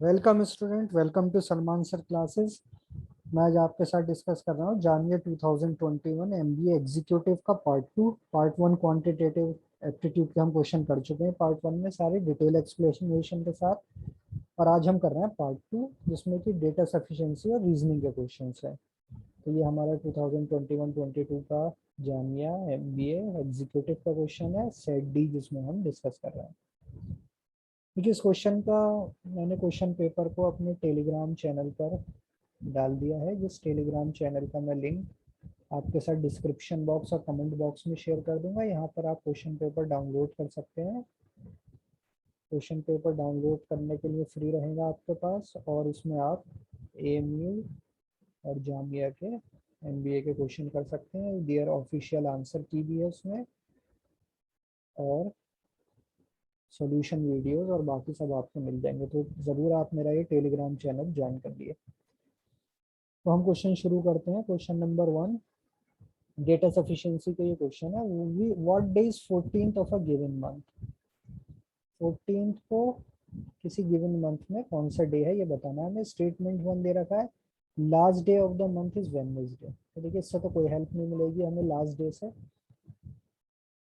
Welcome student, welcome to Salman sir classes. मैं आज आपके साथ डिस्कस कर रहा हूँ जानिए 2021 एमबीए एग्जीक्यूटिव का पार्ट वन क्वांटिटेटिव एप्टीट्यूड के हम क्वेश्चन कर चुके हैं पार्ट वन में सारे डिटेल एक्सप्लेनेशन के साथ। और आज हम कर रहे हैं पार्ट टू जिसमें कि डेटा सफिशिएंसी और रीजनिंग के क्वेश्चन है। तो ये हमारा 2021-22 का जानिया एमबीए एग्जीक्यूटिव का क्वेश्चन है सेट डी, जिसमें हम डिस्कस कर रहे हैं। देखिए, इस क्वेश्चन का मैंने क्वेश्चन पेपर को अपने टेलीग्राम चैनल पर डाल दिया है। जिस टेलीग्राम चैनल का मैं लिंक आपके साथ डिस्क्रिप्शन बॉक्स और कमेंट बॉक्स में शेयर कर दूंगा। यहाँ पर आप क्वेश्चन पेपर डाउनलोड कर सकते हैं। क्वेश्चन पेपर डाउनलोड करने के लिए फ्री रहेगा आपके पास, और इसमें आप एएमयू और जामिया के एमबीए के क्वेश्चन कर सकते हैं। देयर ऑफिशियल आंसर की भी है उसमें, और सॉल्यूशन वीडियोस और बाकी सब आपको मिल जाएंगे। तो ज़रूर आप मेरा ये टेलीग्राम चैनल ज्वाइन कर लिए। तो हम क्वेश्चन शुरू करते हैं। Question number one, data sufficiency का ये क्वेश्चन है। What day is 14th of a given month. 14th को किसी गिवन मंथ में कौन सा डे है ये बताना है हमें। स्टेटमेंट वन दे रखा है last day of the month is Wednesday. तो देखिए, इससे तो कोई हेल्प नहीं मिलेगी हमें लास्ट डे से।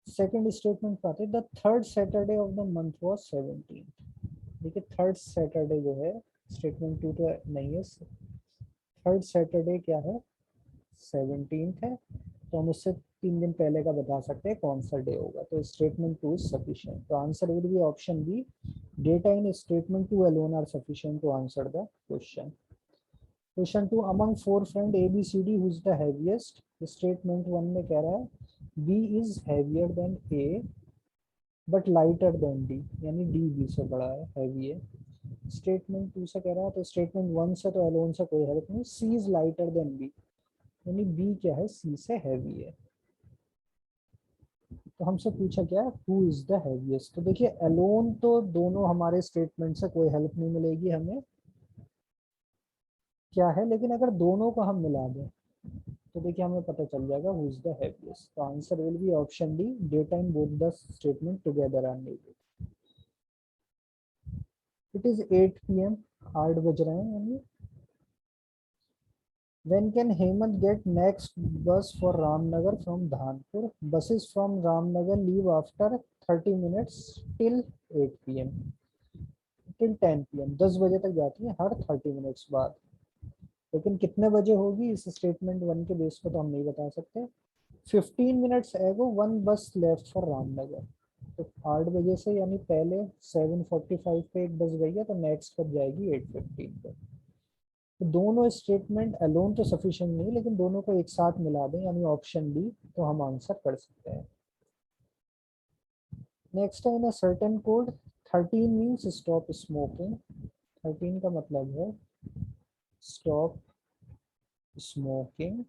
सेकंड स्टेटमेंट पाते हैं the third Saturday of the month was 17th। देखिए, थर्ड सैटरडे जो है, स्टेटमेंट टू तो नहीं है, थर्ड सैटरडे क्या है, 17th है। तो हम उससे 3 दिन पहले का बता सकते हैं कौन सा डे होगा। तो स्टेटमेंट टू इज सफिशिएंट। तो answer will be option B, data in statement two alone are sufficient to answer the question. Question two, among four friend A B C D who is the heaviest. Statement one में कह रहा है B is heavier than A but lighter than D, यानी D B से बड़ा है, heavy है। Statement to से कह रहा है, तो स्टेटमेंट वन से तो अलोन से कोई हेल्प नहीं, सी इज लाइटर देन बी, यानी बी क्या है, सी से हैवी है। तो हमसे पूछा क्या, हु इज द हैवीएस्ट। तो देखिए, अलोन तो दोनों हमारे स्टेटमेंट से कोई हेल्प नहीं मिलेगी हमें क्या है, लेकिन अगर दोनों को हम मिला दें तो देखिए हमें पता चल जाएगा हु इज द हैवीएस्ट। तो answer will be option D, data in both the statement together are needed. It is 8 PM, 8 बज रहे हैं यानी। When can Hemant get next bus for Ramnagar from Dhanpur? Buses from Ramnagar leave after 30 minutes till 8 PM. Till 10 PM. 10 बजे तक जाती है हर 30 minutes बाद। लेकिन कितने बजे होगी इस स्टेटमेंट वन के बेस पर तो हम नहीं बता सकते। 15 मिनट्स एगो वन बस लेफ्ट फॉर रामनगर। तो 8 बजे से यानी पहले 7:45 पे एक बस गई है, तो नेक्स्ट कब जाएगी, 8:15 पे। तो दोनों स्टेटमेंट अलोन तो सफिशिएंट नहीं, लेकिन दोनों को एक साथ मिला दें यानी ऑप्शन डी, तो हम आंसर कर सकते हैं। नेक्स्ट है, in a certain code 13 means stop smoking. 13 का मतलब है stop smoking,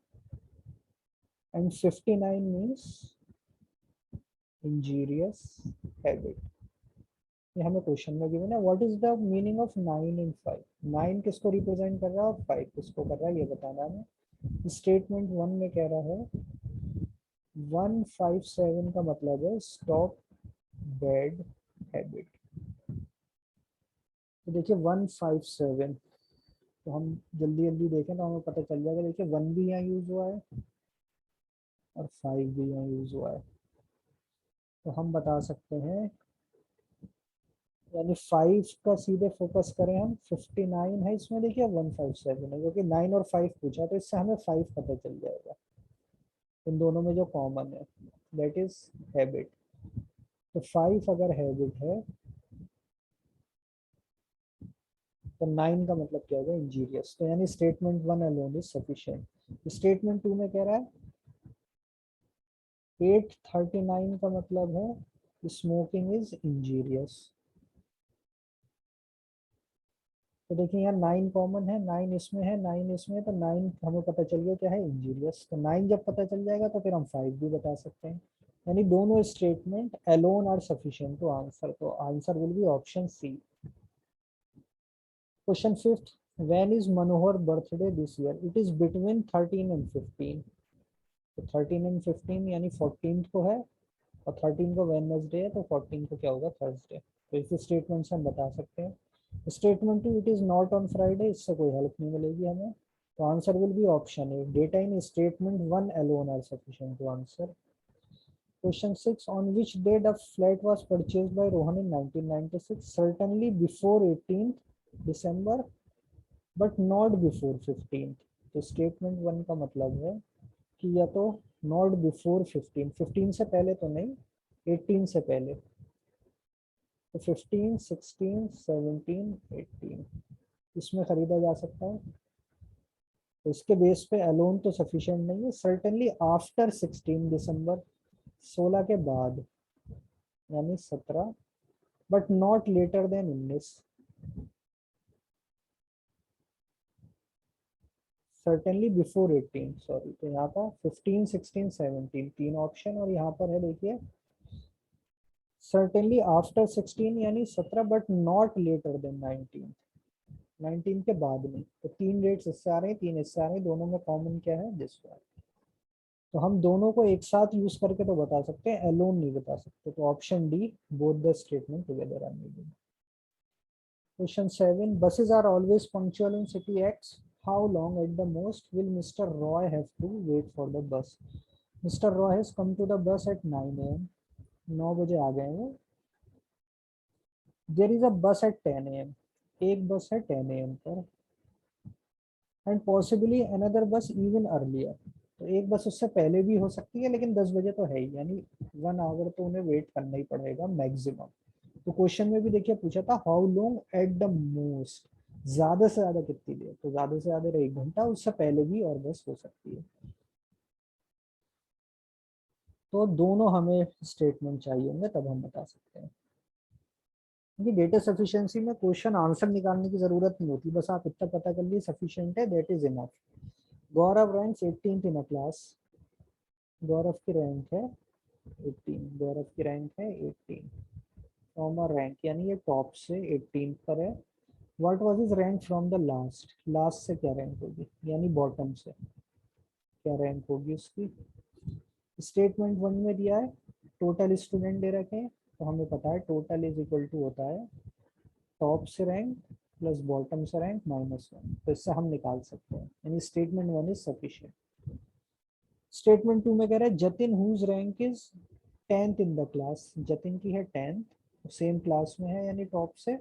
and 59 means injurious habit. ये हमें क्वेश्चन में गिवन है। What is the meaning of 9 in 5। 9 किसको रिप्रेजेंट कर रहा है और 5 किसको कर रहा है, ये बताना है। स्टेटमेंट वन में कह रहा है 157 का मतलब है स्टॉप बैड हैबिट। तो देखिए 157, तो हम जल्दी जल्दी देखें तो हमें पता चल जाएगा। देखिए 1 भी यहाँ यूज हुआ है और 5 भी यहाँ यूज हुआ है। तो हम बता सकते हैं, यानी 5 का सीधे फोकस करें हम, 59 है इसमें, देखिए 157 है, क्योंकि 9 और 5 पूछा, तो इससे हमें 5 पता चल जाएगा इन दोनों में जो कॉमन है, दैट इज हैबिट। तो 5 अगर हैबिट है तो 9 का मतलब क्या होगा, इंजीरियस। तो यानी statement one alone is sufficient. Statement two में कह रहा है 839 का मतलब है स्मोकिंग इज इंजीरियस। तो देखिए यहाँ 9 कॉमन है, 9 इसमें है, 9 इसमें है, तो 9 हमें पता चल गया क्या है, इंजीरियस। तो 9 जब पता चल जाएगा तो फिर हम 5 भी बता सकते हैं। यानी दोनों statement alone are sufficient to answer. तो answer will be option C. Question fifth, when is Manohar birthday this year. It is between 13 and 15। तो 13 एंड 15 यानी 14th को है, और 13 को वेडनेसडे है, तो 14 को क्या होगा, थर्सडे। तो इस स्टेटमेंट से हम बता सकते हैं statement two it is not on Friday, इससे कोई हेल्प नहीं मिलेगी हमें, तो answer will be option A, data in statement one alone are sufficient to answer. Question 6. On which date a flat was purchased by Rohan in 1996? Certainly before 18th December, but not before 15th. तो statement one का मतलब है कि या तो not before 15, 15 से पहले तो नहीं, 18 से पहले, तो 15, 16, 17, 18 इसमें खरीदा जा सकता है। तो इसके बेस पे अलोन तो सफिशिएंट नहीं है। सर्टेनली आफ्टर 16 दिसंबर, 16 के बाद यानी 17, but not later than 19। Certainly before 18, sorry, तो यहाँ का 15, 16, 17 तीन ऑप्शन, और यहाँ पर है देखिए सर्टेनली आफ्टर 16 यानी 17, बट नॉट लेटर देन 19, 19 के बाद में। तो तीन डेट्स इससे आ रहे हैं, तीन इससे आ रहे हैं, दोनों में कॉमन क्या है, दिस वन। तो हम दोनों को एक साथ यूज करके तो बता सकते हैं, अलोन नहीं बता सकते, तो option D, both the statement together are needed. Question 7. Buses are always punctual in city X. How long at the most will Mr. Roy have to wait for the bus? Mr. Roy has come to the bus at 9 a.m. 9 बजे आ गए हैं। There is a bus at 10 a.m. एक बस है 10 a.m. पर, and possibly another bus even earlier. तो एक बस उससे पहले भी हो सकती है, लेकिन 10 बजे तो है ही, यानी 1 आवर तो उन्हें वेट करना ही पड़ेगा मैक्सिमम। तो क्वेश्चन में भी देखिए पूछा था how long at the most, ज्यादा से ज्यादा कितनी देर, तो ज्यादा से ज्यादा 1 घंटा, उससे पहले भी और बस हो सकती है। तो दोनों हमें स्टेटमेंट चाहिए होंगे तब हम बता सकते हैं। क्योंकि डेटा सफिशिएंसी में क्वेश्चन आंसर निकालने की जरूरत नहीं होती, बस आप इतना पता कर लिए सफिशिएंट है, that is enough. Gaurav ranks 18th in a class, Gaurav की रैंक है 18, गौरव की रैंक है 18 फ्रॉम अ रैंक, यानी ये टॉप से 18 पर है। What was his rank from the last, last से क्या रैंक होगी, यानी बॉटम से क्या रैंक होगी उसकी। स्टेटमेंट वन में दिया है टोटल स्टूडेंट दे रखे हैं, तो हमें पता है टोटल इज इक्वल टू होता है टॉप से रैंक प्लस बॉटम से रैंक -1, तो इससे हम निकाल सकते हैं, यानी statement one is sufficient. Statement two में कह रहा है Jatin whose rank is 10th in the class, Jatin की है 10th, सेम क्लास में है यानी टॉप से,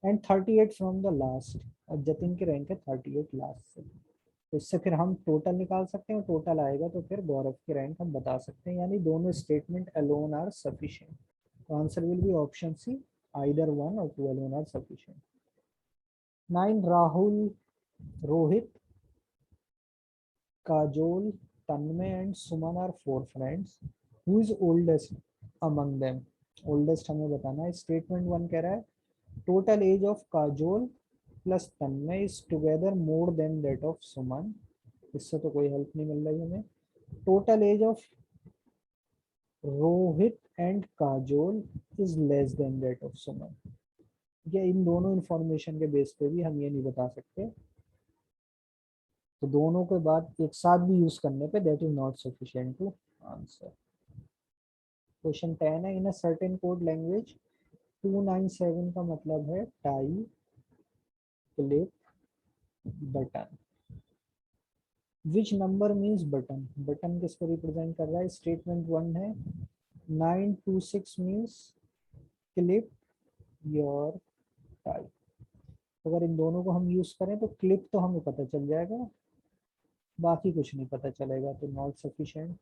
एंड 38 फ्रॉम द लास्ट, और जतिन की रैंक है 38 लास्ट से। तो इससे फिर हम टोटल निकाल सकते हैं, टोटल आएगा तो फिर गौरव की रैंक हम बता सकते हैं, यानी दोनों स्टेटमेंट अलोन आर सफिशिएंट। तो answer will be option C, either one और two alone are sufficient. 9. Rahul, Rohit, Kajol, Tanmay and Suman are 4 friends, who is oldest among them. Oldest हमें बताना है। स्टेटमेंट वन कह रहा है total age of Kajol plus Tanmay is together more than that of Suman, इससे तो कोई हेल्प नहीं मिल रही हमें। Total age of Rohit and Kajol is less than that of Suman, या इन दोनों इंफॉर्मेशन के बेस पे भी हम ये नहीं बता सकते, तो दोनों के बाद एक साथ भी यूज करने पे that is not sufficient to answer. Question 10 है in a certain code language 297 का मतलब है tie, clip, button. Which number means button, button किसको रिप्रेजेंट कर रहा है, स्टेटमेंट वन है 926 मीन्स क्लिप योर टाई। अगर इन दोनों को हम यूज करें तो क्लिप तो हमें पता चल जाएगा, बाकी कुछ नहीं पता चलेगा, तो not sufficient.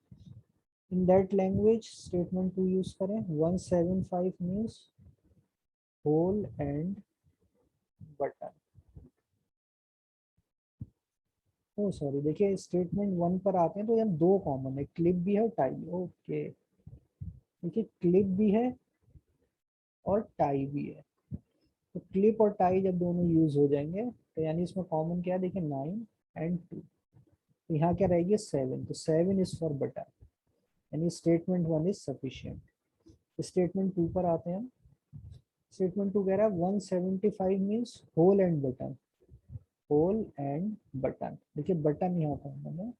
In that language statement two use करें 175 means hole and button. Oh sorry, देखिए स्टेटमेंट वन पर आते हैं तो यहाँ दो कॉमन है, क्लिप भी है और टाई, ओके। देखिए क्लिप भी है और टाई भी है, तो क्लिप और टाई जब दोनों यूज हो जाएंगे तो यानी इसमें कॉमन क्या है, देखिए 9 एंड 2, तो यहाँ क्या रहेगी 7, तो 7 इज फॉर बटन, यानी statement one is sufficient. Statement two पर आते हैं। स्टेटमेंट टू कह रहा है 175 means hole and button, hole and button. देखिए बटन यहाँ कॉमन है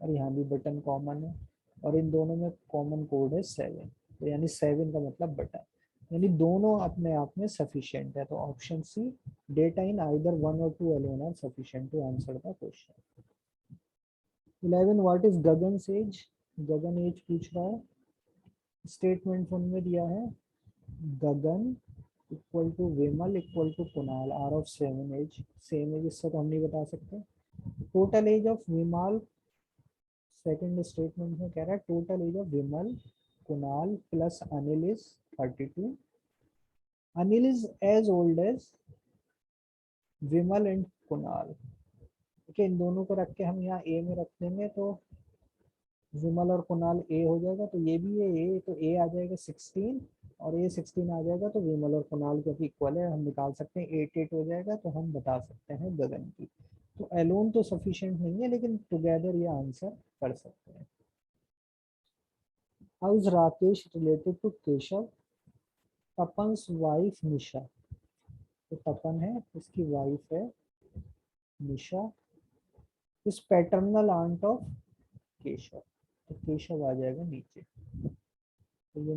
और यहाँ भी बटन कॉमन है, और इन दोनों में कॉमन कोड है 7, तो यानी 7 का मतलब बटन। यानी दोनों अपने आप में सफिशिएंट है। तो option C, data in either one और two alone are sufficient to answer the question. 11 what is Gagan age? Gagan age पूछ रहा है। स्टेटमेंट वन में दिया है Gagan equal to Vimal equal to Kunal are of same age. Same age इससे तो हम नहीं बता सकते। Total age of Vimal, second statement में कह रहा है total age of Vimal Kunal plus Anil is 32। Anil is as old as Vimal and Kunal. ठीक है, इन दोनों को रख के हम यहाँ ए में रख देंगे तो विमल और कुणाल ए हो जाएगा, तो ये भी है ए, तो ए आ जाएगा 16 और ए 16 आ जाएगा, तो विमल और कुणाल क्योंकि इक्वल है हम निकाल सकते हैं 8 हो जाएगा, तो हम बता सकते हैं गगन की। तो एलोन तो सफिशिएंट नहीं है, लेकिन टुगेदर ये आंसर कर सकते हैं। How is Rakesh related to Keshav? Tapan's wife Nisha, तो तपन है, इसकी वाइफ है निशा, इस पैटर्नल आंट ऑफ केशव, तो केशव आ जाएगा नीचे। तो ये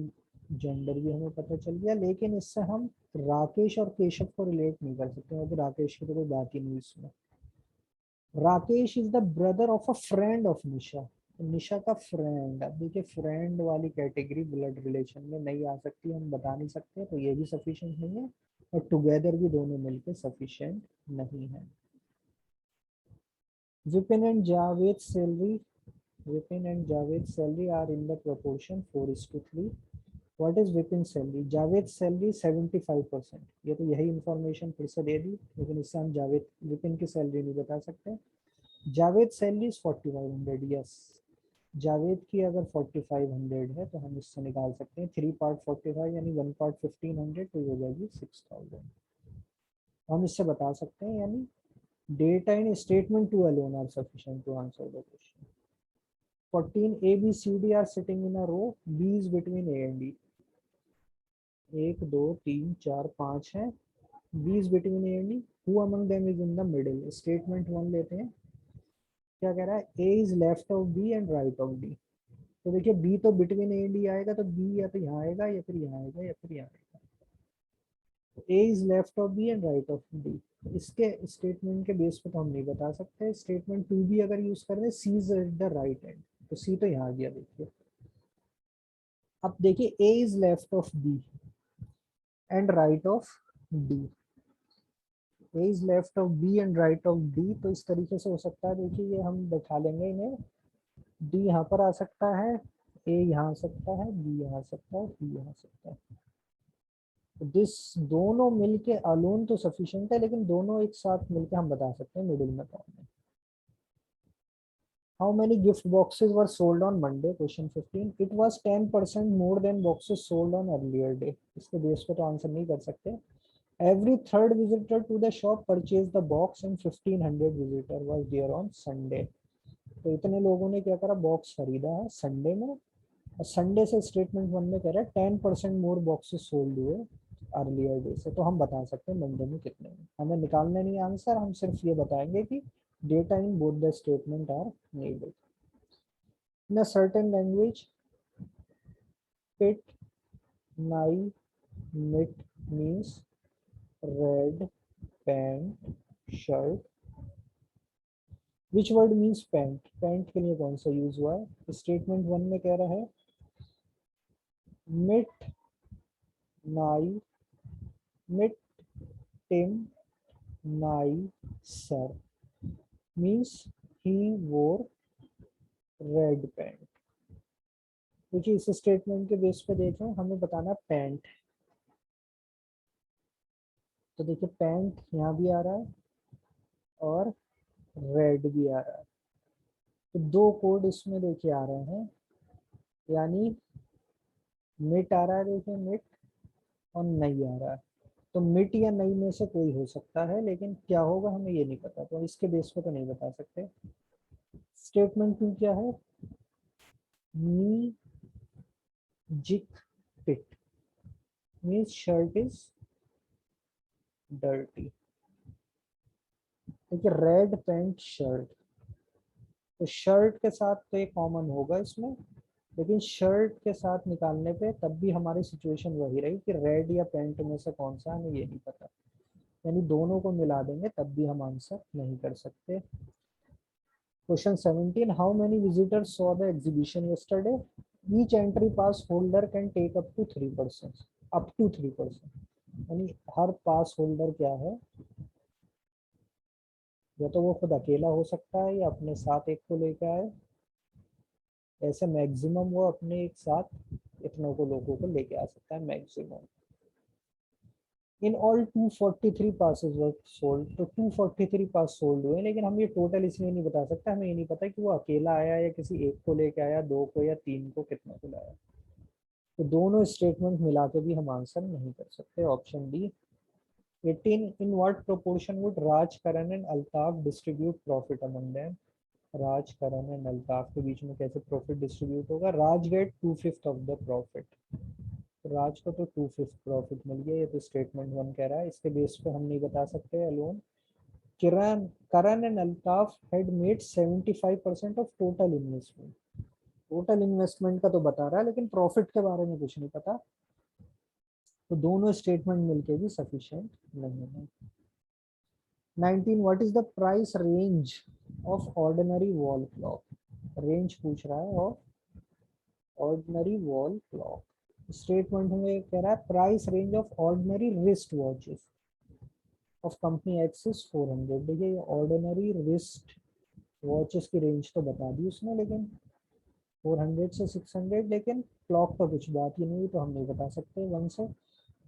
जेंडर भी हमें पता चल गया, लेकिन इससे हम राकेश और केशव को रिलेट नहीं कर सकते क्योंकि राकेश की तो कोई बात ही नहीं इसमें। Rakesh is the brother of a friend of Nisha, तो निशा का फ्रेंड। अब देखिए फ्रेंड वाली कैटेगरी ब्लड रिलेशन में नहीं आ सकती, हम बता नहीं सकते, तो ये भी सफिशिएंट नहीं है, और टुगेदर भी दोनों मिलकर सफिशिएंट नहीं है। Vipin and Javed salary, Vipin and Javed's salary are in the proportion 4:3. What is Vipin's salary? Javed's salary 75%। ये तो यही इंफॉर्मेशन फिर से दे दी, लेकिन इससे हम जावेद विपिन की सैलरी नहीं बता सकते। Javed salary 4500, yes. जावेद की अगर 4500 है तो हम इससे निकाल सकते हैं 3 पार्ट 45 यानी 1 पार्ट 1500, तो हो जाएगी 6000। हम इससे बता सकते हैं, यानी data in statement two alone are sufficient to answer the question. 14 A, B, C, D are sitting in a row. B is between A and D. 1 2 3 4 5 है। B is between A and D. Who among them is in the middle? Statement 1 लेते हैं। क्या कह रहा है? A is left of B and right of D. तो देखिए B तो between A and D आएगा, तो B या तो यहाँ आएगा या फिर यहाँ आएगा या फिर यहाँ आएगा। तो A is left of B and right of D। इसके स्टेटमेंट के बेस पे तो हम नहीं बता सकते। स्टेटमेंट 2 भी अगर यूज कर रहे हैं, C is at the right end, तो C तो यहाँ गया। देखिए अब देखिए A is left of B and right of D, A is left of B and right of D, तो इस तरीके से हो सकता है। देखिए ये हम बैठा लेंगे इन्हें, D यहाँ पर आ सकता है, A यहाँ आ सकता है, B यहाँ आ सकता है, C यहाँ आ सकता है। तो दिस दोनों मिलके अलोन तो सफिशिएंट है, लेकिन दोनों एक साथ मिलके हम बता सकते हैं मिडिल में कौन है। How many gift boxes were sold on Monday? Question 15. It was 10% more than boxes sold on earlier day. इसके बेस पे तो आंसर नहीं कर सकते। Every third visitor to the shop purchased the box and 1500 visitor was there on Sunday. तो इतने लोगों ने क्या करा, बॉक्स खरीदा है संडे में, और संडे से स्टेटमेंट वन में कह रहा है 10% मोर बॉक्सेस सोल्ड हुए अर्लियर डे से, तो हम बता सकते हैं मंडे में कितने में। हमें निकालना नहीं आंसर, हम सिर्फ ये बताएंगे कि data in both the statement are needed. In a certain language, पिट नाई मिट means red pant shirt. Which word means pant? Pant के लिए कौन सा यूज हुआ है? स्टेटमेंट वन में कह रहा है मिट नाई मिट टिम नाई सर, मीन्स ही वोर रेड पैंट। देखिए इस स्टेटमेंट के बेस पे देखें, हमें बताना पैंट, तो देखिए पैंट यहाँ भी आ रहा है और रेड भी आ रहा है, तो दो कोड इसमें देखिए आ रहे हैं, यानी मिट आ रहा है, देखिए मिट, और नई आ रहा है। तो मिट या नई में से कोई हो सकता है, लेकिन क्या होगा हमें ये नहीं पता, तो इसके बेस पे तो नहीं बता सकते। स्टेटमेंट टू क्या है? मी जिक पिट मीन्स शर्ट इज डर्टी। देखिए रेड पैंट शर्ट, तो शर्ट के साथ तो ये कॉमन होगा इसमें, लेकिन शर्ट के साथ निकालने पे तब भी हमारी सिचुएशन वही रही कि रेड या पेंट में से कौन सा, हमें ये नहीं पता। यानी दोनों को मिला देंगे तब भी हम आंसर नहीं कर सकते। Question 17, how many visitors saw the exhibition yesterday? Each entry pass holder can take up to 3%, up to 3%। यानी हर पास होल्डर क्या है, या तो वो खुद अकेला हो सकता है या अपने साथ एक को लेकर आए। ऐसे मैक्सिमम वो अपने एक साथ इतनों को लोगों को लेके आ सकता है maximum. In all 243 passes were sold, तो 243 पास सोल्ड हुए, लेकिन हम ये टोटल इसलिए नहीं बता सकते, हमें ये नहीं पता कि वो अकेला आया या किसी एक को लेके आया, दो को या तीन को, कितना को लाया। तो दोनों स्टेटमेंट मिला के भी हम आंसर नहीं कर सकते। Option D. 18, in what proportion would Raj, Karan and Altaf distribute profit among them? Raj, Karan and Altaf के बीच में कैसे प्रॉफिट डिस्ट्रीब्यूट होगा? राज गेट 2/5 ऑफ द प्रॉफिट, राज को तो 2/5 प्रॉफिट मिल गया, ये तो स्टेटमेंट वन कह रहा है, इसके बेस पे हम नहीं बता सकते alone. Kiran, Karan and Altaf had made 75% of total investment. Total investment का तो बता रहा है, लेकिन प्रॉफिट के बारे में कुछ नहीं पता, तो दोनों स्टेटमेंट मिलके भी सफिशिएंट नहीं है। 19, what is the price range of ordinary wall clock? Range पूछ रहा है of ordinary wall clock. Statement में कह रहा है price range of ordinary wrist watches of company x is 400। देखिए ये ऑर्डिनरी रिस्ट वॉचेस की रेंज तो बता दी उसने, लेकिन 400 से 600, लेकिन क्लॉक का कुछ बात ही नहीं, तो हम नहीं बता सकते वन से।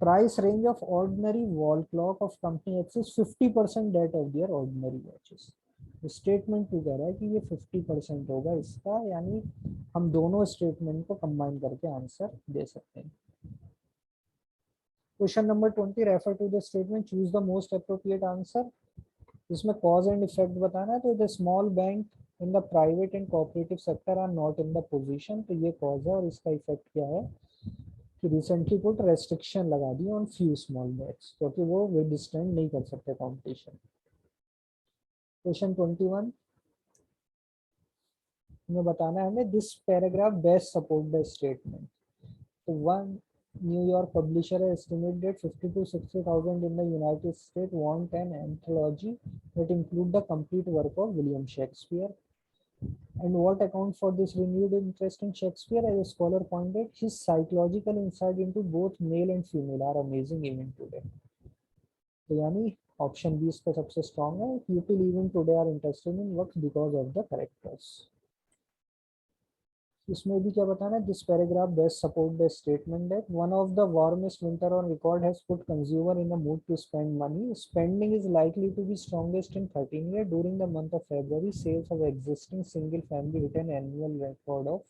Price range of ordinary wall clock of company x is 50% that of their ordinary watches. Statement two कह रहा है कि ये 50% होगा इसका, यानी हम दोनों स्टेटमेंट को कंबाइन करके आंसर दे सकते हैं। Question number 20, refer to the statement, choose the most appropriate answer. इसमें कॉज एंड इफेक्ट बताना है, तो the small bank in the private and cooperative sector are not in the position, तो ये कॉज है, और इसका इफेक्ट क्या है कि रिसेंटली पुट रेस्ट्रिक्शन लगा दी ऑन फ्यू स्मॉल बैंक्स, क्योंकि वो विदस्टैंड नहीं कर सकते कंपटीशन। क्वेश्चन 21 में बताना है हमें, this paragraph best support the statement. तो one New York publisher estimated 50 to 60,000 in the United States want an anthology that include the complete work of William Shakespeare. And what accounts for this renewed interest in Shakespeare? As a scholar pointed, his psychological insight into both male and female are amazing even today. तो यानी option B इसका सबसे strong है, people even today are interested in works because of the characters. इसमें भी क्या बताना है, this paragraph best support the statement that one of the warmest winter on record has put consumer in a mood to spend money, spending is likely to be strongest in 13 year during the month of February, sales of existing single family hit an annual record of.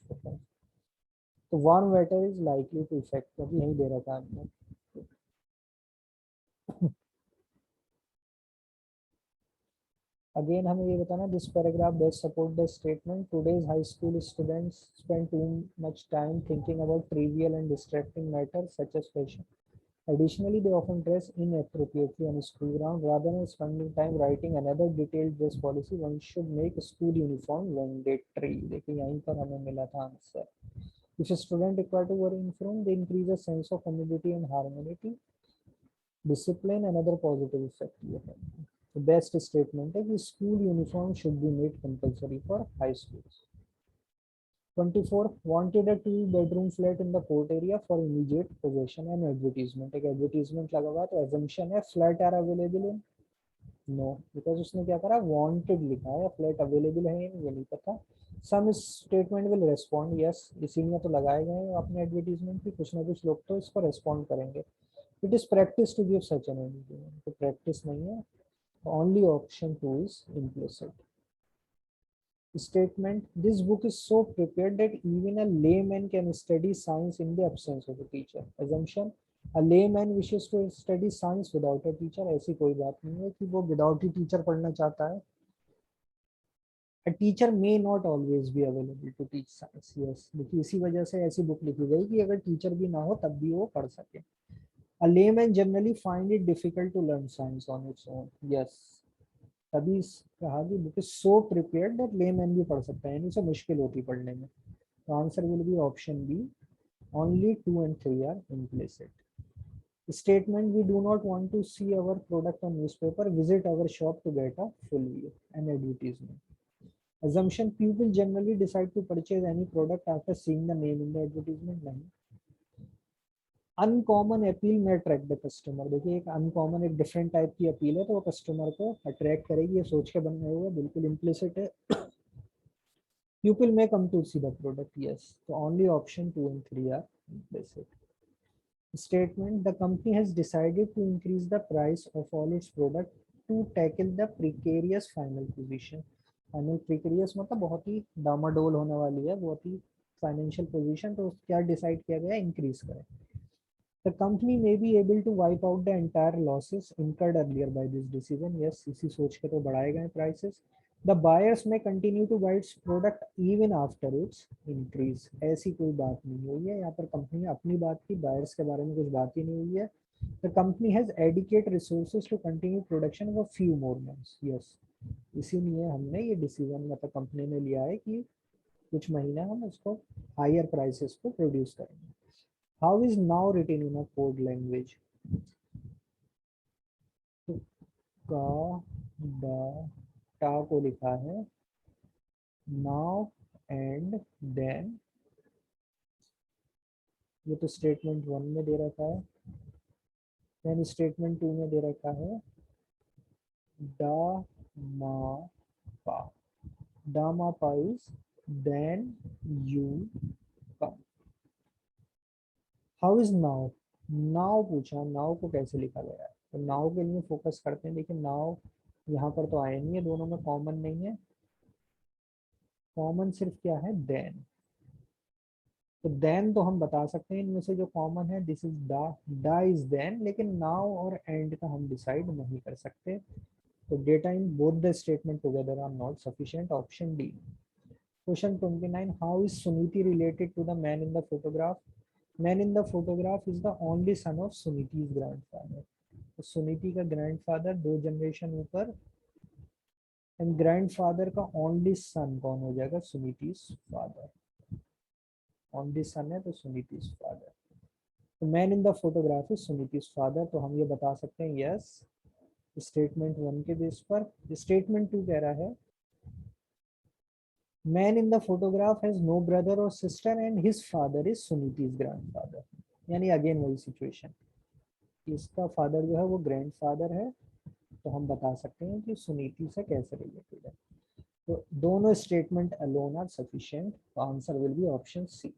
तो warm waiter is likely to effect, क्योंकि यही दे रखा है। Again हमें ये बताना, this paragraph best support the statement, today's high school students spend too much time thinking about trivial and distracting matters such as fashion. Additionally, they often dress inappropriately on school ground. Rather than spending time writing another detailed dress policy, one should make a school uniform mandatory. देखिए यहीं पर हमें मिला था answer. If a student required to wear uniform, they increase a sense of community and harmony, discipline, and other positive effect. The best statement है कि school uniform should be made compulsory for high schools. 24, wanted a 2 bedroom flat in the port area for immediate possession and advertisement. एक advertisement लगा हुआ, तो assumption है flat are available in, no, because उसने क्या करा, wanted लिखा है, flat available है ये नहीं पता. Some statement will respond yes, इसी में तो लगाए गए हैं अपने advertisement की, कुछ ना कुछ लोग तो इसको respond करेंगे. It is practice to give such an advertisement, तो practice नहीं है, only option 2 is implicit. Statement, this book is so prepared that even a layman can study science in the absence of a teacher. Assumption, a layman wishes to study science without a teacher. ऐसी कोई बात नहीं है कि वो without ही teacher पढ़ना चाहता है. A teacher may not always be available to teach science. Yes, देखिए इसी वजह से ऐसी बुक लिखी गई कि अगर टीचर भी ना हो तब भी वो पढ़ सके. A layman generally find it difficult to learn science on its own. Yes, तभी कहा कि book is so prepared that layman भी पढ़ सकता है, यानी उसे मुश्किल होती पढ़ने में. तो answer will be option B, only 2 and 3 are implicit. Statement, we do not want to see our product on newspaper, visit our shop to get a full view. An advertisement. Assumption, people generally decide to purchase any product after seeing the name in the advertisement. नहीं. Uncommon appeal में attract the customer. देखिए एक uncommon एक different type की appeal है तो वो customer को अट्रैक्ट करेगी, ये सोच के बने हुए बिल्कुल इम्प्लिसिट है. People may come to see the product, yes. So only option 2 and 3 are implicit. Statement, the company has decided to increase the price of all its product to tackle the precarious final position. Final precarious मतलब बहुत ही डामाडोल होने वाली है, बहुत ही financial position, तो क्या decide किया गया, इंक्रीज करें. The company may be able to wipe out the entire losses incurred earlier by this decision. Yes, इसी सोच के तो बढ़ाए गए prices. The buyers may continue to buy its product even after its increase. ऐसी कोई बात नहीं हुई है यहाँ पर, कंपनी ने अपनी बात की, बायर्स के बारे में कुछ बात ही नहीं हुई है. The company has adequate resources to continue production of a few more months. Yes, इसीलिए हमने ये डिसीजन मतलब कंपनी ने लिया है कि कुछ महीने हम उसको हायर प्राइसेस पे प्रोड्यूस करेंगे. How is now written in a code language? तो का द टा को लिखा है now and then. ये तो स्टेटमेंट 1 में दे रखा है, देन स्टेटमेंट 2 में दे रखा है दा मा पा. दा मा पा is then you come. How is now. Now पूछा, नाउ को कैसे लिखा गया है, तो नाउ के लिए फोकस करते हैं. देखिए नाउ यहाँ पर तो आया नहीं है, दोनों में कॉमन नहीं है. कॉमन सिर्फ क्या है, देन. तो देन तो हम बता सकते हैं इनमें से जो कॉमन है, this is the is then, लेकिन नाउ और एंड का हम डिसाइड नहीं कर सकते. तो data in both the statement together are not sufficient. Option D. Question 29, how is Suniti related to the man in the photograph. Man in the photograph is the only son of Suniti's grandfather. तो सुनीति का grandfather 2 generation ऊपर, and grandfather का only son कौन हो जाएगा, सुनीति's father. Only son है तो Suniti's father. तो man in the photograph is Suniti's father. तो हम ये बता सकते हैं यस, स्टेटमेंट 1 के बेस पर. स्टेटमेंट 2 कह रहा है man in the photograph has no brother और sister and his father is Suniti's grandfather. यानी अगेन वही सिचुएशन, इसका फादर जो है वो ग्रैंडफादर है, तो हम बता सकते हैं कि सुनीति से कैसे रिलेटेड है. तो दोनों स्टेटमेंट अलोन आर सफिशिएंट. तो answer will be option C.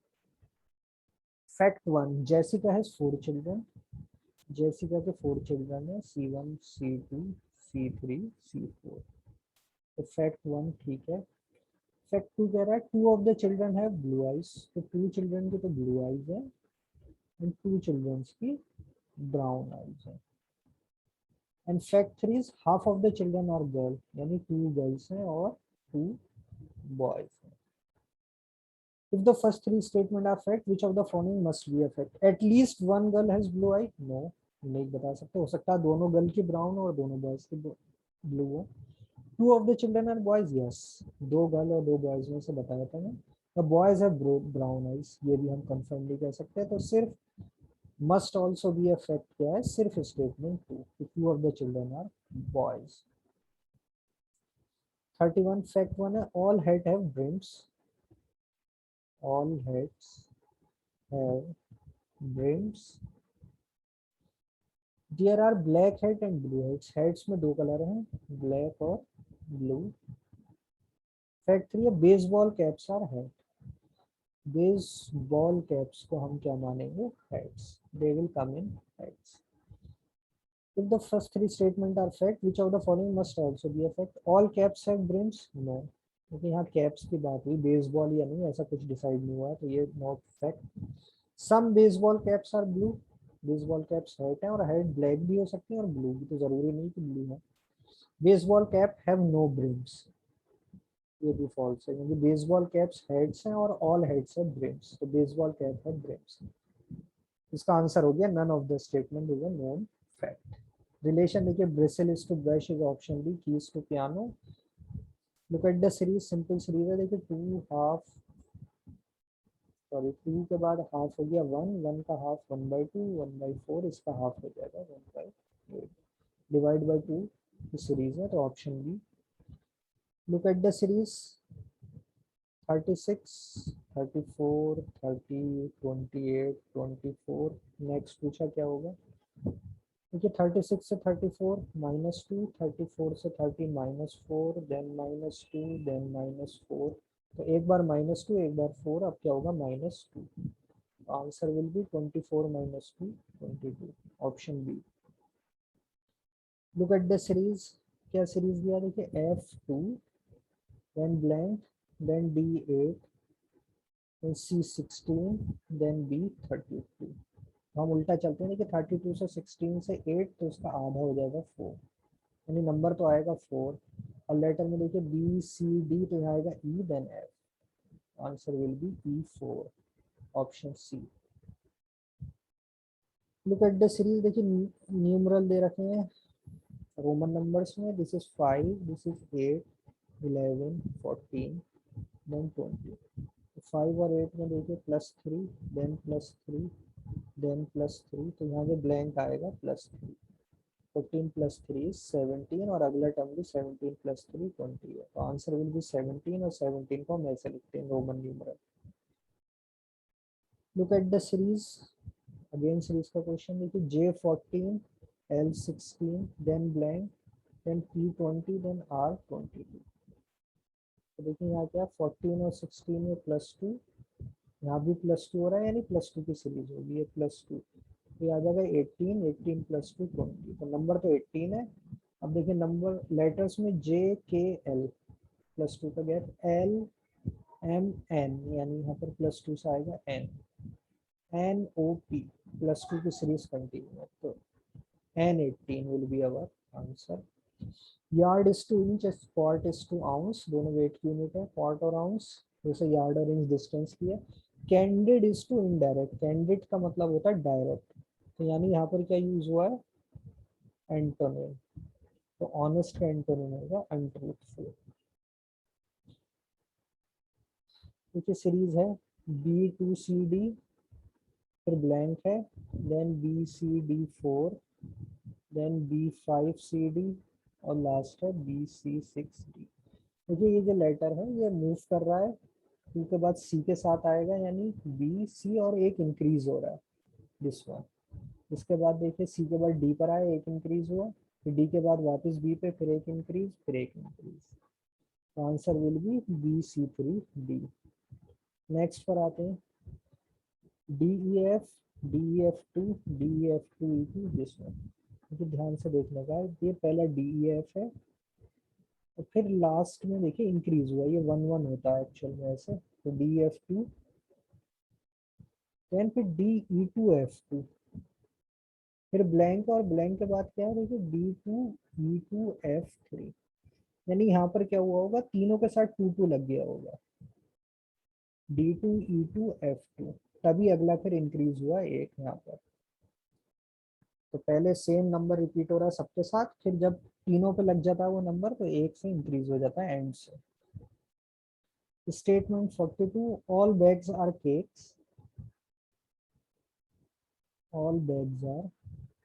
Fact 1, Jessica has 4 children. Jessica के 4 चिल्ड्रन है, C1 C2 C3 C4. तो फैक्ट 1 ठीक है. फैक्ट 2 कह रहा है 2 of the children have blue eyes. तो 2 चिल्ड्रन की तो ब्लू आईज है एंड 2 चिल्ड्रन की ब्राउन आईज है. And fact 3 is half of the children are girl, यानी 2 गर्ल्स हैं और 2 बॉयज हैं. If the first 3 statement are fact, which of the following must be a fact? At least one girl has blue eye. No, नहीं बता सकते. हो सकता है दोनों गर्ल की ब्राउन और दोनों बॉयज की ब्लू हो. 2 of the children are boys. Yes, 2 girl और 2 बॉयज में से बताया था मैं. The boys have brown eyes. ये भी हम कंफर्म नहीं कर सकते. तो सिर्फ must also be a fact क्या है, सिर्फ स्टेटमेंट 2 कि 2 of the children are boys. 31 fact 1 है all hat have brims. All hats have brims. There are black hat and blue hats. Hats में 2 कलर हैं, black और blue. Fact 3 है baseball caps are hat. Baseball caps को हम क्या मानेंगे, hats. They will come in hats. If the first 3 statement are fact, which of the following must also be a fact? All caps have brims. No, क्योंकि यहाँ caps की बात हुई, baseball या नहीं ऐसा कुछ डिसाइड नहीं हुआ, तो ये not fact. Some baseball caps are blue. Baseball caps head है और हेड ब्लैक भी हो सकती है और ब्लू भी, तो जरूरी नहीं कि ब्लू है. Baseball cap have no brims. ये भी फॉल्स है क्योंकि बेसबॉल कैप्स हेड्स हैं और ऑल हेड्स है ब्रिम्स. तो बेसबॉल कैप है ब्रिम्स. इसका आंसर हो गया none of the statement is a known fact. Relation देखिए, bristle is to brush is option B, keys to piano. Look at the series, simple series है. देखिए 2 half sorry 2 के बाद half हो गया 1, 1 का हाफ 1/2, 1/4, इसका हाफ हो जाएगा 1/8, डिवाइड बाई 2 सीरीज है तो option B. Look at the series 36, 34, 30, 28, 24। Next पूछा क्या होगा, देखिए 36 से 34 -2, 34 से 30 -4, देन -2, देन -4। तो एक बार -2, एक बार 4, अब क्या होगा -2। Answer will be 24 - 2, 22, option B. Look at the series, क्या सीरीज दिया देखिए F2, then blank, then D8, then C16, then B32। हम उल्टा चलते हैं कि 32 से 16 से 8, तो उसका आधा हो जाएगा 4, यानी नंबर तो आएगा 4। और लेटर में देखिए BCD, तो यहाँ आएगा E then F। Answer will be E4, option C. Look at the series, देखिए न्यूमरल दे रखे हैं रोमन नंबर्स में। This is 5, this is 8, 11, 14, then 20। 5 और 8 में देखिए +3, देन +3, देन +3, तो यहाँ पे ब्लैंक आएगा +3। 14 + 3 is 17, और अगला टर्म भी 17 + 3 20 है, तो आंसर विल बी 17, और 17 को हम ऐसे लिखते हैं Roman numeral. Look at the series, again series का क्वेश्चन देखिए J14, L16, then blank, then P20, then R22। तो देखिए यहाँ क्या 14 और 16 में +2, यहाँ भी +2 हो रहा है, यानी +2 की सीरीज होगी, ये +2, ये आ जाएगा 18, 18 + 2 20, तो नंबर तो 18 है। अब देखिए नंबर लेटर्स में JKL, +2 का गैप, LMN, यानी यहाँ पर +2 से आएगा N, NOP, +2 की सीरीज कंटिन्यू है, तो N18 will be our answer. Yard is to inch, quart is to ounce, दोनों वेट की यूनिट है, क्वार्ट और आउंस, जैसे यार्ड और इंच डिस्टेंस की है। Candid is to indirect, candid का मतलब होता है डायरेक्ट, तो यानी यहाँ पर क्या यूज हुआ है, एंटोनिम, तो ऑनेस्ट का एंटोनिम होगा अनट्रूथफुल। देखिए सीरीज है B2CD, फिर ब्लैंक है, देन BCD4, देन B5CD, और लास्ट है BC6D। देखिए ये जो लेटर है ये मूव कर रहा है, टू के बाद सी के साथ आएगा, यानी बी सी, और एक इंक्रीज हो रहा है दिस वन। इसके बाद देखिए सी के बाद डी पर आया, एक इंक्रीज हुआ, फिर डी के बाद वापस बी पे, फिर एक इंक्रीज, फिर एक इंक्रीज, तो answer will B BC3D। Next पर आते हैं DEF, DEF2, DEF2E2, this one. देखिए ध्यान से देखने का, ये पहला DEF है, और फिर लास्ट में देखिए इंक्रीज हुआ, ये 1 1 होता है एक्चुअल में ऐसे, तो DEF2, देन फिर DE2F2, फिर ब्लैंक, और ब्लैंक के बाद क्या है देखिए D2E2F3, यानी यहाँ पर क्या हुआ होगा, तीनों के साथ 2 2 लग गया होगा, D2E2F2, तभी अगला फिर इंक्रीज हुआ एक यहाँ पर। तो पहले सेम नंबर रिपीट हो रहा है सबके साथ, फिर जब तीनों पे लग जाता है वो नंबर, तो एक से इंक्रीज हो जाता है एंड से। Statement 42, all bags are cakes, all bags are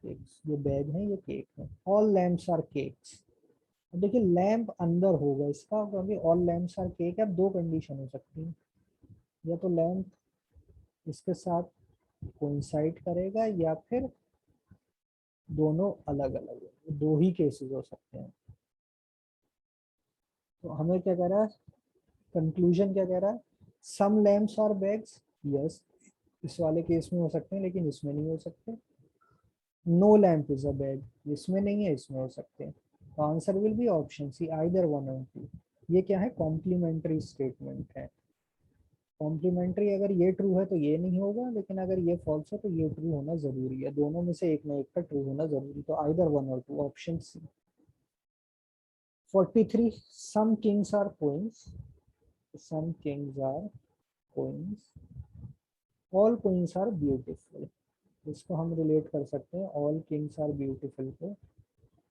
cakes, ये बैग है ये केक है। ऑल लैम्प्स आर केक्स, अब देखिए लैंप अंदर होगा इसका, क्योंकि ऑल लैम्प्स आर केक है। अब दो कंडीशन हो सकती है, या तो लैंप इसके साथ कोइंसाइड करेगा, या फिर दोनों अलग अलग, दो ही केसेस हो सकते हैं। तो हमें क्या कह रहा है, कंक्लूजन क्या कह रहा है, सम लैम्प्स आर बैग्स, यस, इस वाले केस में हो सकते हैं, लेकिन इसमें नहीं हो सकते। No lamp is a bag, इसमें नहीं है, इसमें हो सकते हैं, तो answer will be option C, either 1 और 2। ये क्या है, कॉम्प्लीमेंट्री स्टेटमेंट है। कॉम्प्लीमेंट्री, अगर ये ट्रू है तो ये नहीं होगा, लेकिन अगर ये फॉल्स है तो ये ट्रू होना जरूरी है, दोनों में से एक ना एक का ट्रू होना जरूरी, तो आइदर 1 और 2, option C. 43, some kings are queens, some kings are queens, all queens are beautiful, इसको हम रिलेट कर सकते हैं ऑल किंग्स आर ब्यूटीफुल को,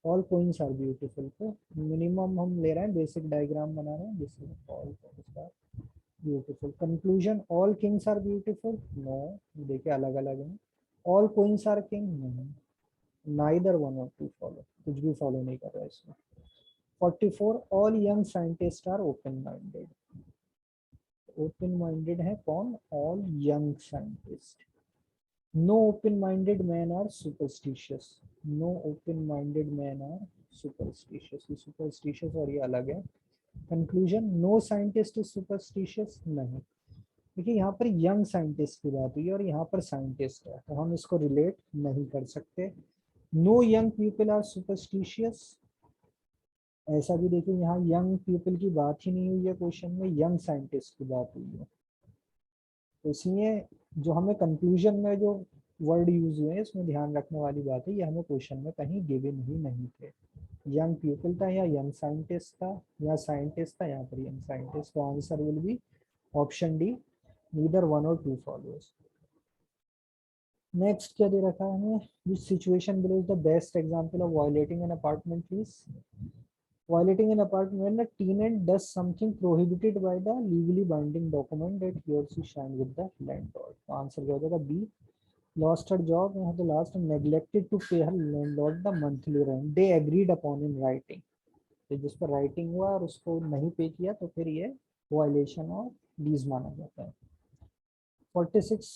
ऑल क्वींस आर ब्यूटीफुल को। मिनिमम हम ले रहे हैं, बेसिक डायग्राम बना रहे हैं, जिसमें all queens are beautiful. Conclusion, all kings are beautiful, no, देखिए अलग अलग है। ऑल क्वींस आर किंग, नहीं, neither one of two follow, कुछ भी फॉलो नहीं कर रहा है इसमें। 44, all young scientist are open minded. Open minded है कौन? All young scientist. No open minded man are superstitious. No open minded man are superstitious. ये सुपरस्टिशियस और ये अलग है। Conclusion, know scientist is superstitious, नहीं। देखिए यहाँ पर यंग साइंटिस्ट की बात हुई है और यहाँ पर साइंटिस्ट है, तो हम इसको रिलेट नहीं कर सकते। No young people are superstitious, ऐसा भी देखिए यहाँ यंग पीपल की बात ही नहीं हुई है क्वेश्चन में, यंग साइंटिस्ट की बात हुई है। तो इसलिए जो हमें कंक्लूजन में जो वर्ड यूज हुए हैं इसमें ध्यान रखने वाली बात है, ये हमें क्वेश्चन में कहीं गिवन ही नहीं थे। यंग पीपल था या यंग साइंटिस्ट था या साइंटिस्ट था, यहाँ पर यंग साइंटिस्ट। तो answer will be option D, neither one और टू फॉलोज। नेक्स्ट क्या दे रखा है हमें? विच situation below is the best example of violating an apartment please? Violating an apartment when a tenant does something prohibited by the legally binding document that he or she signed with the landlord. तो answer क्या हो जाएगा? B, lost her job and the last neglected to pay her landlord the monthly rent they agreed upon in writing. तो जिस पर writing हुआ और उसको नहीं पे किया तो फिर ये वायलेशन ऑफ लीज माना जाता है। 46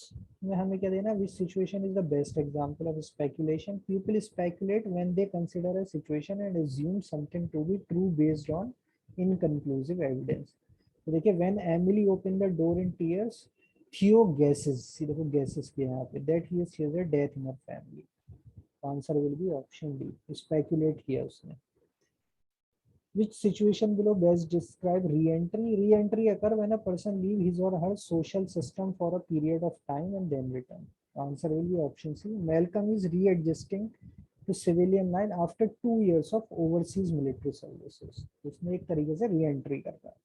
में हमें क्या देना? Which situation is the best example of speculation? People speculate when they consider a situation and assume something to be true based on inconclusive evidence. तो देखिए when Emily open the door in tears, Theo guesses, see देखो guesses के यहाँ पे, that he sees a death in her family. Answer will be option D, speculate किया उसने। Which situation below best describe re-entry? Re-entry occur when a person leave his or her social system for a period of time and then return. Answer will be option C. Malcolm is readjusting to civilian life after 2 years of overseas military services. उसमें एक तरीके से re-entry करता है।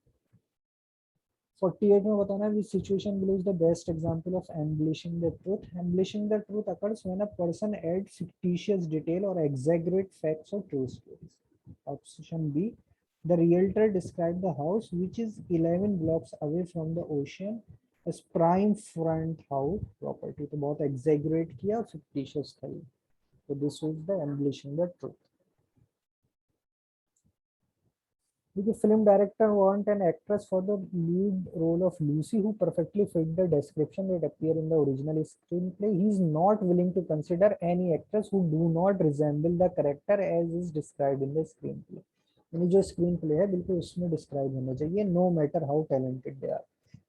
48 में बताना है which situation below is the best example of embellishing the truth. Embellishing the truth occurs when a person adds fictitious detail or exaggerate facts or true stories. Option B. The realtor described the house, which is 11 blocks away from the ocean, as prime front house property. तो बहुत exaggerate किया, fictitious था ये. So this was the embellishing the truth. The film director want an actress for the lead role of Lucy who perfectly fit the description that appear in the original screenplay. He is not willing to consider any actress who do not resemble the character as is described in the screenplay. यानी जो screen play है बिल्कुल उसमें describe होना चाहिए, no matter how talented they are.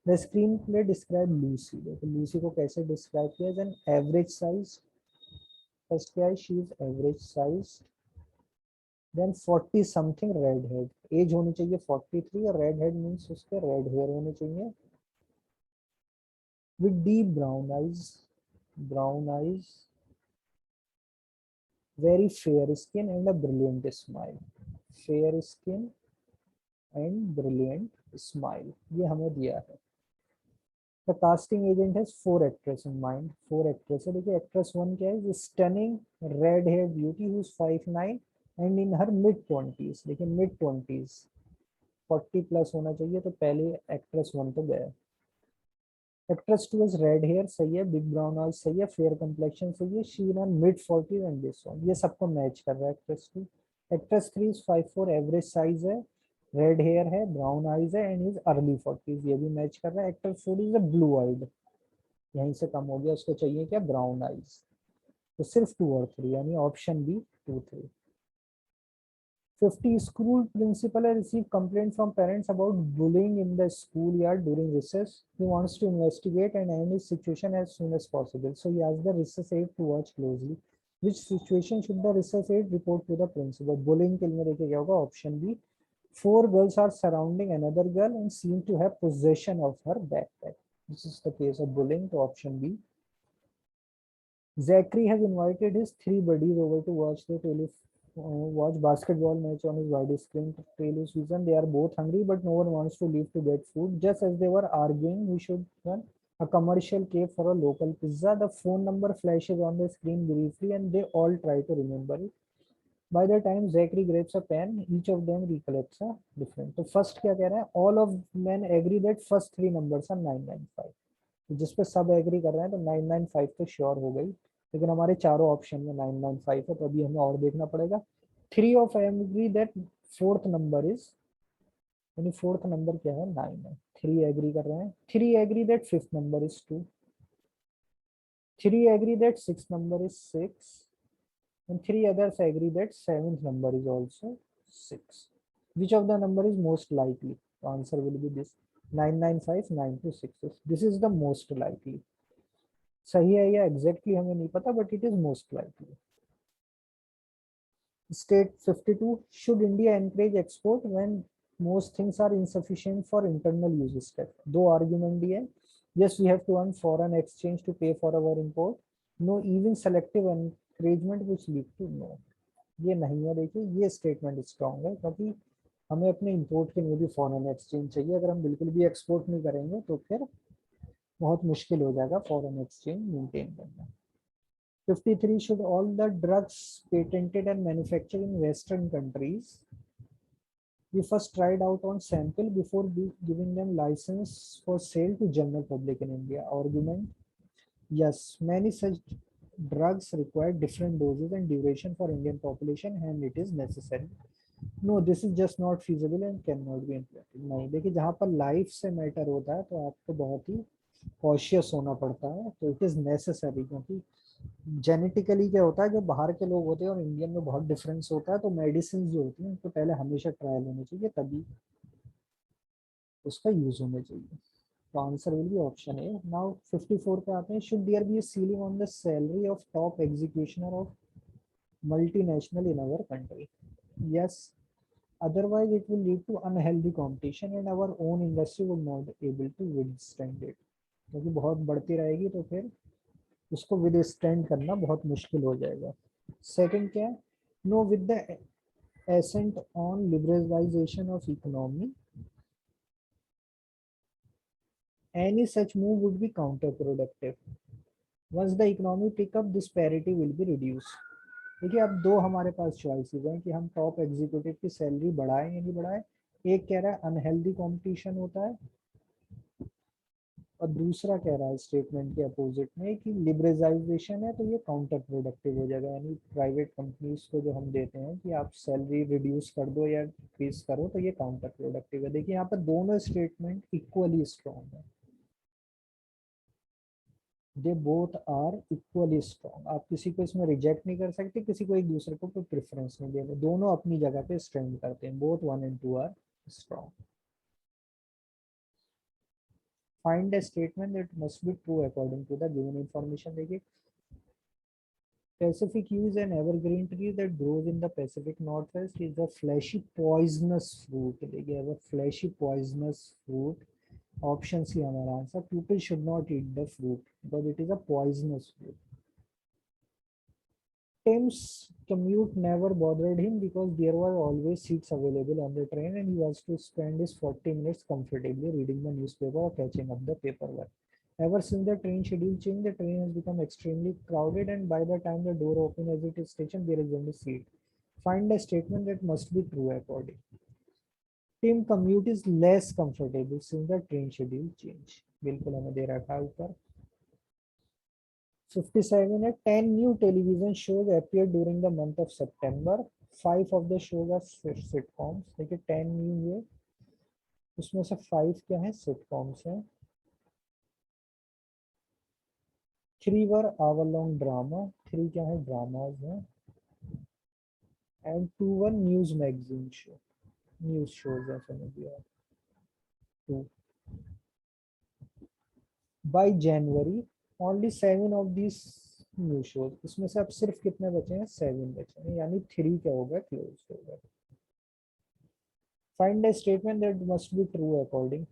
The screen play describe Lucy. देखो Lucy को कैसे डिस्क्राइब किया? एन एवरेज साइज, फर्स्ट क्या है? She is average size, then 40 something red head, age होनी चाहिए 43 और रेड हेड मीन्स उसके रेड हेयर होने चाहिए, with deep brown eyes, brown eyes, very fair skin and a brilliant smile, fair skin and brilliant smile, ये हमें दिया है। The casting agent has 4 actress in mind, 4 actress है। देखिए actress 1 क्या है? Stunning red hair beauty who is 5'9" and in her mid 20s। देखिए mid 20s, 40 plus होना चाहिए, तो पहले एक्ट्रेस 1 तो गया। एक्ट्रेस 2 इज रेड हेयर, सही है, बिग ब्राउन आइज सही है, फेयर कम्प्लेक्शन सही है, she in mid 40s and this one, ये सबको मैच कर रहा है actress 2। Actress 3 is 5'4", average size है, रेड हेयर है, ब्राउन आइज है एंड इज अर्ली 40s, ये भी मैच कर रहा है। Actor 4 is a blue eyed, यहीं से कम हो गया, उसको चाहिए क्या? Brown eyes. तो सिर्फ 2 और 3, यानी option B 2, 3। 50, school principal has received complaint from parents about bullying in the schoolyard during recess. He wants to investigate and end his situation as soon as possible. So he asked the recess aide to watch closely. Which situation should the recess aide report to the principal? Bullying के लिए देखिए क्या होगा? Option B, 4 girls are surrounding another girl and seem to have possession of her backpack. This is the case of bullying. So option B. Zachary has invited his 3 buddies over to watch basketball match on his wide screen television. They are both hungry, but no one wants to leave to get food. Just as they were arguing, we should run a commercial cave for a local pizza. The phone number flashes on the screen briefly, and they all try to remember it. By the time Zachary grabs a pen, each of them recollects a different. तो first क्या कह रहा है, all of men agree that first three numbers are 995. तो जिस पे सब agree कर रहे हैं तो 995 तो श्योर हो गई, लेकिन हमारे चारों ऑप्शन में 995 है, तो अभी हमें और देखना पड़ेगा. Three of agree that fourth number is, यानी फोर्थ नंबर क्या है, 9 है. थ्री एग्री कर रहे हैं. Three agree that fifth number is 2. Three agree that six number is 6. and three others agree that seventh number is also 6. Which of the number is most likely? The answer will be this: 995, 926. This is the most likely. सही है या exactly हमें नहीं पता, but it is most likely. State 52. Should India encourage export when most things are insufficient for internal use? Step. दो argument दिए. Yes, we have to earn foreign exchange to pay for our import. No, even selective encouragement which lead to no. ये नहीं है. देखिए ये statement strong है, क्योंकि हमें अपने इंपोर्ट के लिए भी फॉरेन एक्सचेंज चाहिए. अगर हम बिल्कुल भी एक्सपोर्ट नहीं करेंगे तो फिर बहुत मुश्किल हो जाएगा फॉरेन एक्सचेंज मेंटेन करना. 53. Should all the drugs patented and manufactured in Western countries be first tried out on sample before giving them license for sale to general public in India? Argument: yes, many such drugs require different doses and duration for Indian population and it is necessary. No, this is just not feasible and cannot be implemented. नहीं, देखिए जहाँ पर life से matter होता है तो आपको बहुत ही कॉशियस होना पड़ता है. तो इट इज़ नेसेसरी, क्योंकि जेनेटिकली क्या होता है, जो बाहर के लोग होते हैं और इंडियन में बहुत डिफरेंस होता है. तो मेडिसिन जो होती हैं उनको पहले हमेशा ट्रायल होने चाहिए, तभी उसका यूज होना चाहिए. तो answer will be option A. Now 54 पे आते हैं. Should there be a ceiling on the salary of top executioner of multinational in our country? Yes, otherwise it will lead to unhealthy competition and our own industry would not able to withstand it. क्योंकि बहुत बढ़ती रहेगी तो फिर उसको withstand करना बहुत मुश्किल हो जाएगा. सेकंड क्या है? No, with the ascent on liberalization of economy, any such move would be counterproductive. Once the economy pick up, this parity will be reduced. देखिए अब दो हमारे पास चॉइसेस हैं कि हम टॉप एग्जीक्यूटिव की सैलरी बढ़ाएं या नहीं बढ़ाएं. एक कह रहा है अनहेल्दी कंपटीशन होता है, और दूसरा कह रहा है स्टेटमेंट के अपोजिट में कि लिबरलाइजेशन है तो ये काउंटर प्रोडक्टिव हो जाएगा. यानी प्राइवेट कंपनीज को जो हम देते हैं कि आप सैलरी रिड्यूस कर दो या इंक्रीज करो, तो ये काउंटर प्रोडक्टिव है. देखिए यहाँ पर दोनों स्टेटमेंट इक्वली स्ट्रॉन्ग है. They both are equally strong. आप किसी को इसमें रिजेक्ट नहीं कर सकते, किसी को एक दूसरे को कोई प्रेफरेंस नहीं देंगे. दोनों अपनी जगह पे स्टैंड करते हैं. Both 1 and 2 are strong. Find a statement that must be true according to the given information. देखिए Pacific yew is an evergreen tree that grows in the Pacific Northwest. Is a fleshy poisonous fruit. देखिए a fleshy poisonous fruit. Option C हमारा answer. People should not eat the fruit because it is a poisonous fruit. Tim's commute never bothered him because there were always seats available on the train and he was to spend his 40 minutes comfortably reading the newspaper or catching up the paperwork. Ever since the train schedule changed, the train has become extremely crowded and by the time the door opens at it is station, there is only seat. Find a statement that must be true according. Tim commute is less comfortable since the train schedule changed. बिल्कुल हमें दे रखा है ऊपर. 57 है. 10 new television shows appeared during the month of September. 5 of the shows are sitcoms. देखिए 10 new हुए, उसमें से 5 क्या है, sitcoms हैं. 3 were hour long drama. 3 क्या है, dramas हैं. And 2 were news magazine show. News shows है, समझ लिया. 2. By January, only 7 of these new shows. इसमें से अब सिर्फ कितने बचे हैं, 7 बचे हैं. यानी 3 क्या होगा, क्लोज होगा. Find a statement that must be true according.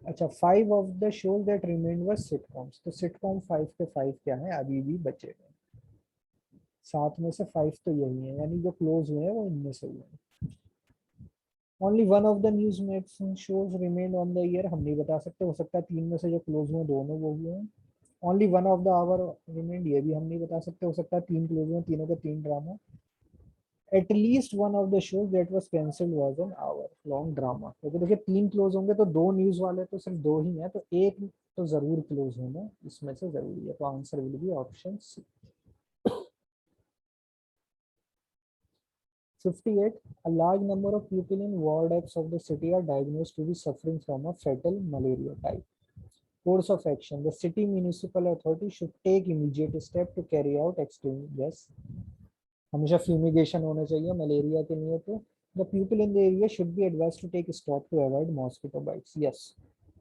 अच्छा, 5 of the shows that remained were sitcoms. तो sitcom 5 के 5 क्या है, अभी भी बचे हैं. 7 में से 5 तो यही है, यानी जो क्लोज हुए हैं वो इनमें से हुए हैं. Only one of the news magazine shows remained on the air. हम नहीं बता सकते, हो सकता है 3 में से जो क्लोज हुए दोनों वो हुए हैं. Only one of the hour remained, ये भी हम नहीं बता सकते, हो सकता है 3 क्लोज हुए, तीनों के 3 drama. At least one of the shows that was cancelled was an hour long drama. क्योंकि देखिए 3 क्लोज होंगे तो 2 न्यूज वाले तो सिर्फ 2 ही हैं, तो एक तो जरूर क्लोज होना इसमें से जरूरी है, तो answer will be option C. 58, a large number of people in ward X of the city are diagnosed to be suffering from a fatal malaria type. Course of action: the city municipal authority should take immediate step to carry out extreme, yes, हमेशा fumigation होना चाहिए malaria के लिए। तो the people in the area should be advise to take stop to avoid mosquito bites, yes,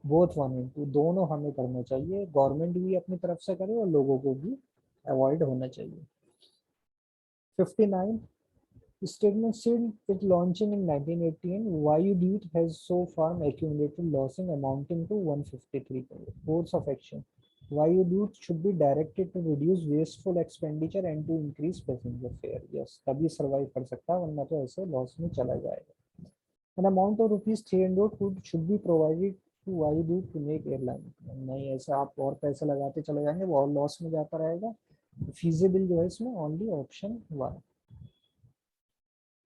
both 1 and 2 दोनों हमें करना चाहिए, गवर्नमेंट भी अपनी तरफ से करे और लोगों को भी अवॉइड होना चाहिए। 59, statement said it launching in 1918, Vayudut has so far accumulated losses amounting to 153 crore. Course of action: Vayudut should be directed to reduce wasteful expenditure and to increase passenger fare. Yes, तभी survive कर सकता है, वरना तो ऐसे loss में चला जाएगा। An amount of rupees 300 should be provided to Vayudut to make airline. नहीं, ऐसा आप और पैसे लगाते चले जाएंगे वो और लॉस में जाता रहेगा। feasible जो है इसमें only option 1।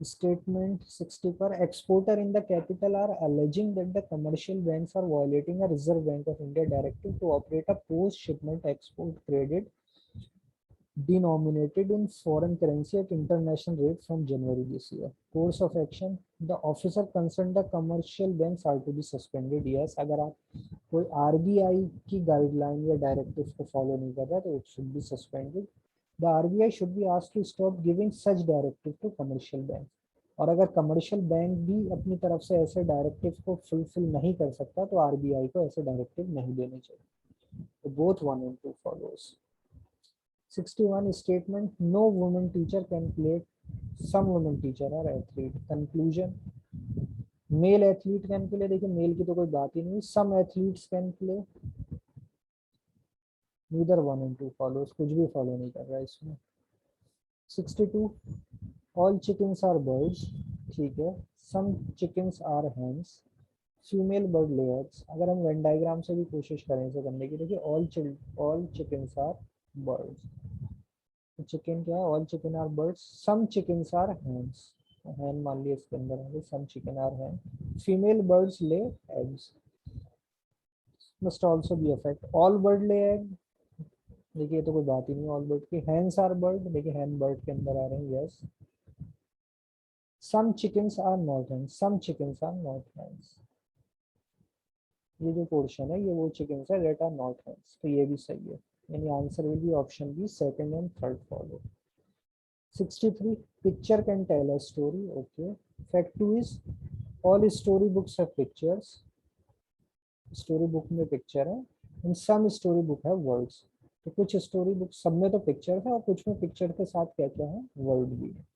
Statement 60 per exporter in the capital are alleging that the commercial banks are violating a Reserve Bank of India directive to operate a post shipment export credit denominated in foreign currency at international rate from January this year. Course of action: the officer concerned, the commercial banks are to be suspended. Yes, अगर आप कोई RBI की guideline या directive को follow नहीं कर रहा तो it should be suspended. The RBI should be asked to stop giving such directive to commercial banks. और अगर कमर्शियल बैंक भी अपनी तरफ से ऐसे डायरेक्टिव को फुलफिल नहीं कर सकता तो RBI को ऐसे डायरेक्टिव नहीं देने चाहिए। तो both 1 and 2 follows. 61 statement: no woman teacher can play, some women teacher are athlete. Conclusion: male athlete can play, देखिए मेल की तो कोई बात ही नहीं, some athletes can play, neither 1 and 2 follows, कुछ भी फॉलो नहीं कर रहा है इसमें। 62, all chickens are birds, ठीक है, some chickens are hens, female bird layers. अगर हम वेन डायग्राम से भी कोशिश करें इसे करने की, देखिए all chickens are birds, chicken क्या है, all chicken are birds, some chickens are hens, hen मान लिया इसके अंदर है, some chicken are hen, female birds lay eggs, must also be a fact, all bird lay egg, देखिए तो कोई बात ही नहीं ऑल बर्ड की, हैंस आर बर्ड, देखिए हैन बर्ड के अंदर आ रहे हैं, yes, some chickens are not hens, some chickens are not hence, ये जो पोर्शन है ये वो चिकन्स है दैट आर नॉट हैंस, तो ये भी सही है, यानी answer will be option B, second and third follow. 63, picture can tell a story, okay. Fact 2 is all story books have pictures, story book में पिक्चर है, इन सम स्टोरी बुक है words, तो कुछ स्टोरी बुक सब में तो picture है और कुछ में पिक्चर के साथ क्या क्या है, वर्ड भी है।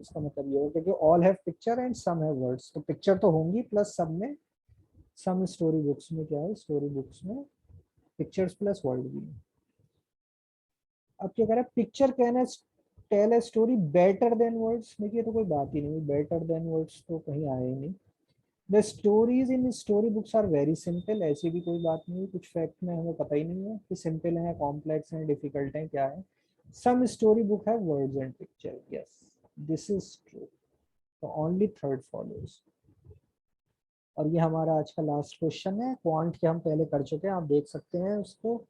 इसका मतलब ये है कि all have picture and some have words, तो पिक्चर तो होंगी प्लस सब में, सम स्टोरी बुक्स में क्या है, स्टोरी बुक्स में पिक्चर्स प्लस वर्ड भी है। अब क्या कह रहा है, पिक्चर कहना tell a story better than words, देखिए तो कोई बात ही नहीं, बेटर देन वर्ड्स तो कहीं आए ही नहीं। The stories in story books are very simple, ऐसी भी कोई बात नहीं, कुछ फैक्ट में हमें पता ही नहीं है कि सिंपल है, कॉम्प्लेक्स है, डिफिकल्ट है, क्या है। सम स्टोरी बुक है words and picture, yes this is true, तो ओनली थर्ड फॉलोज। और ये हमारा आज का लास्ट क्वेश्चन है, क्वांट के हम पहले कर चुके हैं, आप देख सकते हैं उसको,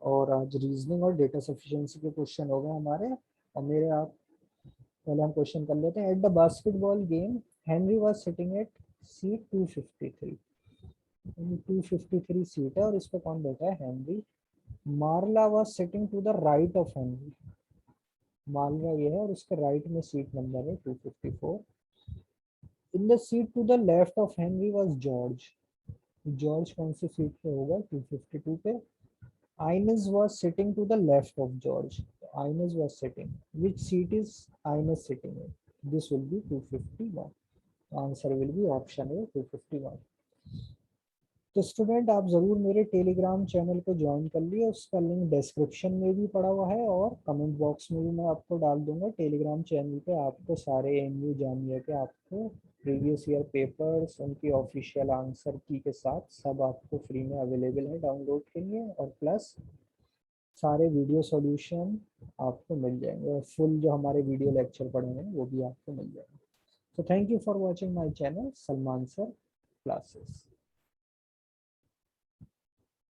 और आज रीजनिंग और डेटा सफिशिएंसी के क्वेश्चन हो गए हमारे, और मेरे आप पहले हम क्वेश्चन कर लेते हैं। At the basketball game Henry was sitting at seat 253, 253 seat है और इस पर कौन बैठा है, Henry. Marla was sitting to the right of Henry, Marla ये है और उसके राइट में सीट नंबर है 254। In the seat to the left of Henry was George, George कौन सी सीट पे होगा, 252 पे। Ines was sitting to the left of George. Ines was sitting. Which seat is Ines sitting in? This will be 251. Answer will be option A, 251. तो student आप ज़रूर मेरे Telegram channel को ज्वाइन कर लिए, उसका लिंक डिस्क्रिप्शन में भी पड़ा हुआ है और कमेंट बॉक्स में भी मैं आपको डाल दूंगा। टेलीग्राम चैनल पे आपको सारे एमयू जानिए के आपको प्रीवियस ईयर पेपर्स उनकी ऑफिशियल आंसर की के साथ सब आपको फ्री में अवेलेबल है डाउनलोड के लिए, और प्लस सारे वीडियो सॉल्यूशन आपको मिल जाएंगे और फुल जो हमारे वीडियो लेक्चर पढ़े हैं वो भी आपको मिल जाएंगे। So thank you for watching my channel Salman Sir Classes.